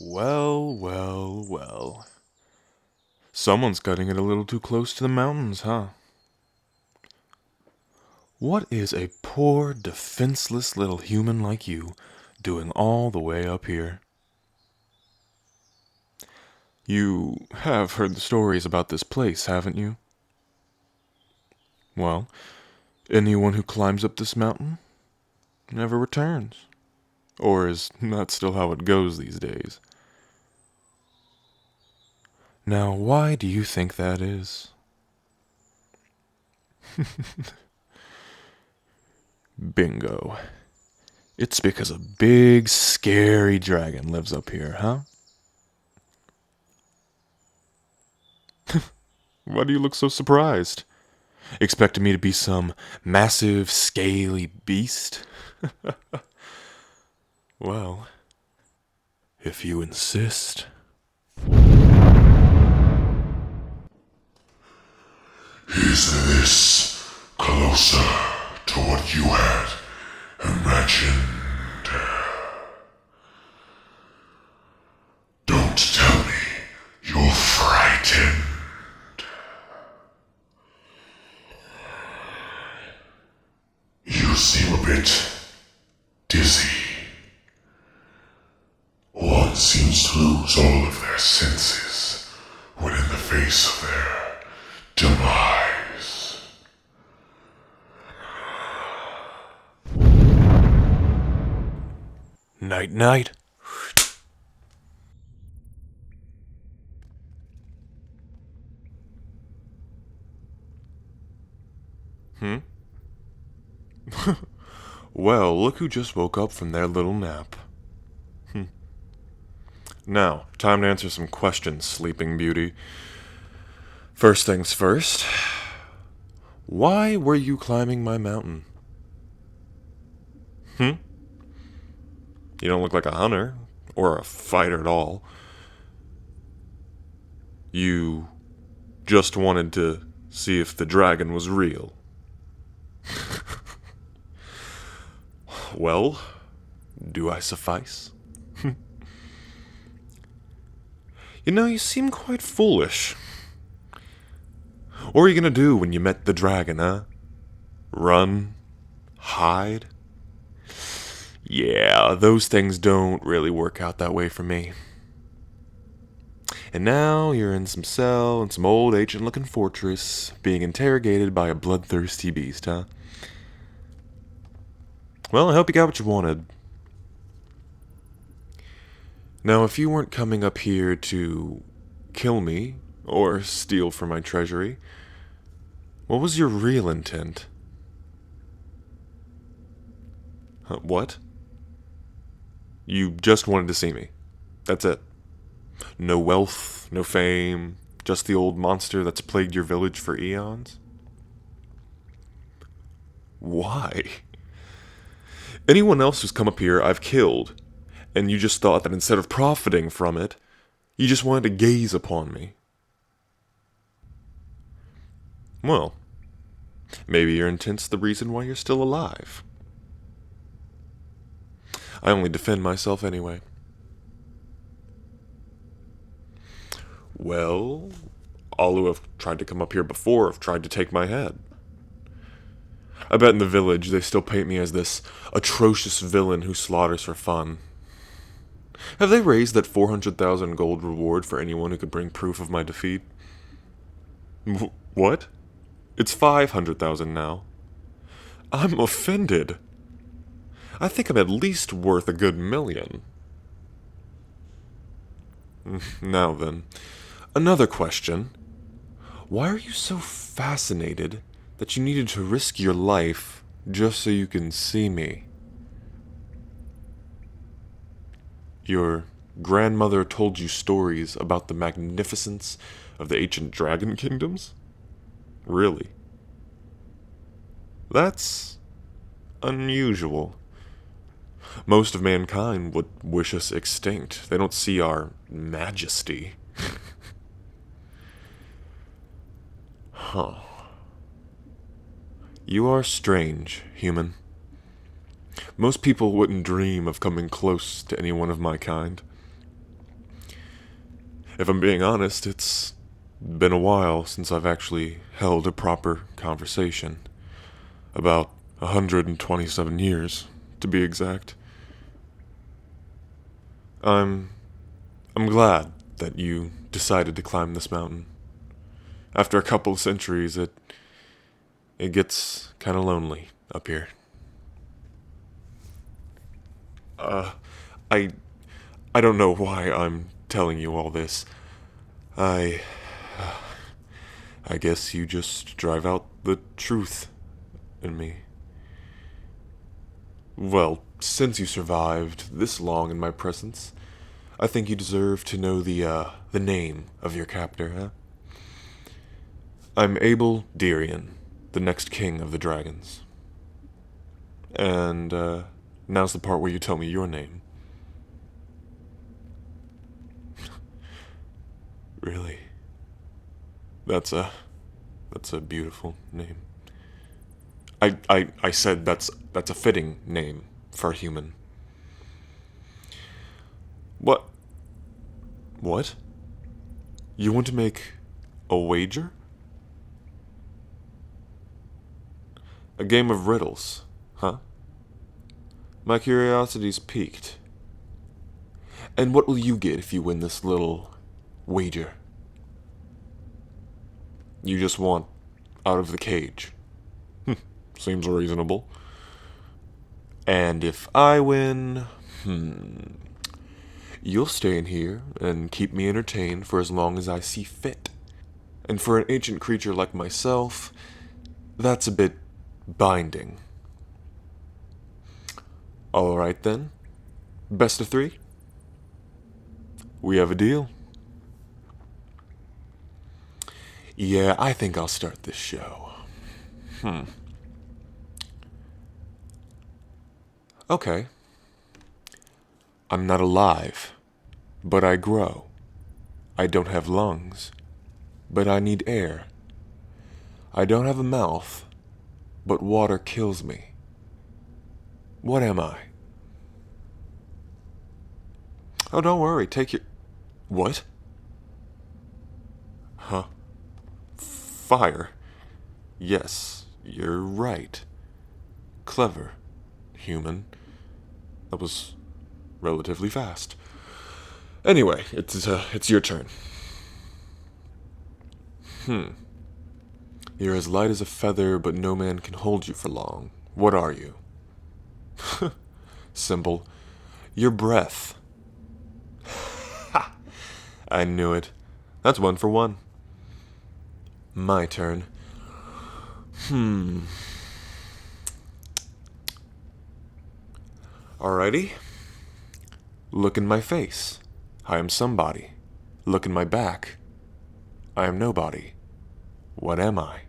Well, well, well. Someone's cutting it a little too close to the mountains, huh? What is a poor, defenseless little human like you doing all the way up here? You have heard the stories about this place, haven't you? Well, anyone who climbs up this mountain never returns. Or is that still how it goes these days? Now, why do you think that is? Bingo. It's because a big, scary dragon lives up here, huh? Why do you look so surprised? Expecting me to be some massive, scaly beast? Well, if you insist. Is this closer to what you had imagined? Don't tell me you're frightened. You seem a bit dizzy. One seems to lose all of their senses when in the face of their demise. Night, night. Well, look who just woke up from their little nap. Now, time to answer some questions, Sleeping Beauty. First things first. Why were you climbing my mountain? You don't look like a hunter, or a fighter at all. You just wanted to see if the dragon was real. Well, do I suffice? You seem quite foolish. What were you gonna do when you met the dragon, huh? Run? Hide? Yeah, those things don't really work out that way for me. And now you're in some cell in some old ancient-looking fortress, being interrogated by a bloodthirsty beast, huh? Well, I hope you got what you wanted. Now, if you weren't coming up here to kill me or steal from my treasury, what was your real intent? What? You just wanted to see me. That's it. No wealth, no fame, just the old monster that's plagued your village for eons? Why? Anyone else who's come up here, I've killed, and you just thought that instead of profiting from it, you just wanted to gaze upon me. Well, maybe your intent's the reason why you're still alive. I only defend myself anyway. Well, all who have tried to come up here before have tried to take my head. I bet in the village they still paint me as this atrocious villain who slaughters for fun. Have they raised that 400,000 gold reward for anyone who could bring proof of my defeat? What? It's 500,000 now. I'm offended. I think I'm at least worth a good million. Now then, another question. Why are you so fascinated that you needed to risk your life just so you can see me? Your grandmother told you stories about the magnificence of the ancient dragon kingdoms? Really? That's unusual. Most of mankind would wish us extinct. They don't see our majesty. Huh. You are strange, human. Most people wouldn't dream of coming close to anyone of my kind. If I'm being honest, it's been a while since I've actually held a proper conversation. About 127 years, to be exact. I'm I'm glad that you decided to climb this mountain. After a couple of centuries, it gets kind of lonely up here. I I don't know why I'm telling you all this. I I guess you just drive out the truth in me. Well, since you survived this long in my presence, I think you deserve to know the name of your captor, huh? I'm Abel Dirian, the next king of the dragons. And, now's the part where you tell me your name. Really? That's a beautiful name. I said that's a fitting name for a human. What? What? You want to make a wager? A game of riddles, huh? My curiosity's piqued. And what will you get if you win this little wager? You just want out of the cage. Seems reasonable. And if I win, you'll stay in here and keep me entertained for as long as I see fit. And for an ancient creature like myself, that's a bit binding. Alright then. Best of three? We have a deal. Yeah, I think I'll start this show. Okay. I'm not alive, but I grow. I don't have lungs, but I need air. I don't have a mouth, but water kills me. What am I? Oh, don't worry, take your... What? Huh? Fire. Yes, you're right. Clever. Human. That was relatively fast. Anyway, it's your turn. You're as light as a feather, but no man can hold you for long. What are you? Simple. Your breath. Ha! I knew it. That's 1 for 1. My turn. Alrighty. Look in my face. I am somebody. Look in my back. I am nobody. What am I?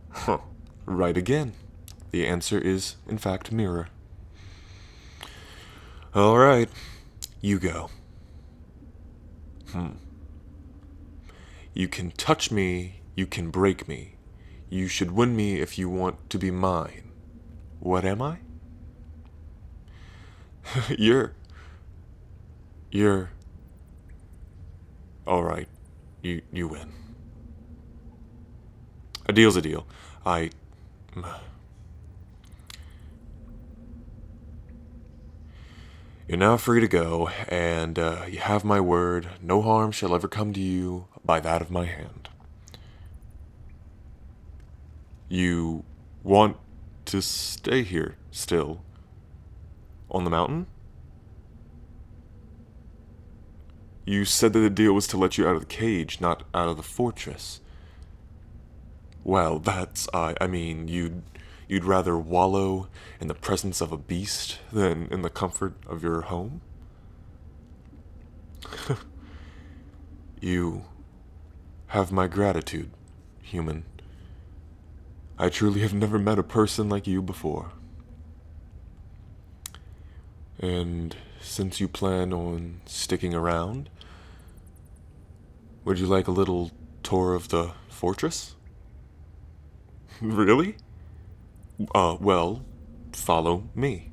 Huh. Right again. The answer is, in fact, mirror. Alright. You go. You can touch me. You can break me. You should win me if you want to be mine. What am I? You're... Alright. You win. A deal's a deal. You're now free to go, and you have my word. No harm shall ever come to you by that of my hand. You want to stay here still? On the mountain? You said that the deal was to let you out of the cage, not out of the fortress. Well, I mean, you'd rather wallow in the presence of a beast than in the comfort of your home? You have my gratitude, human. I truly have never met a person like you before. And since you plan on sticking around, would you like a little tour of the fortress? Really? Well, follow me.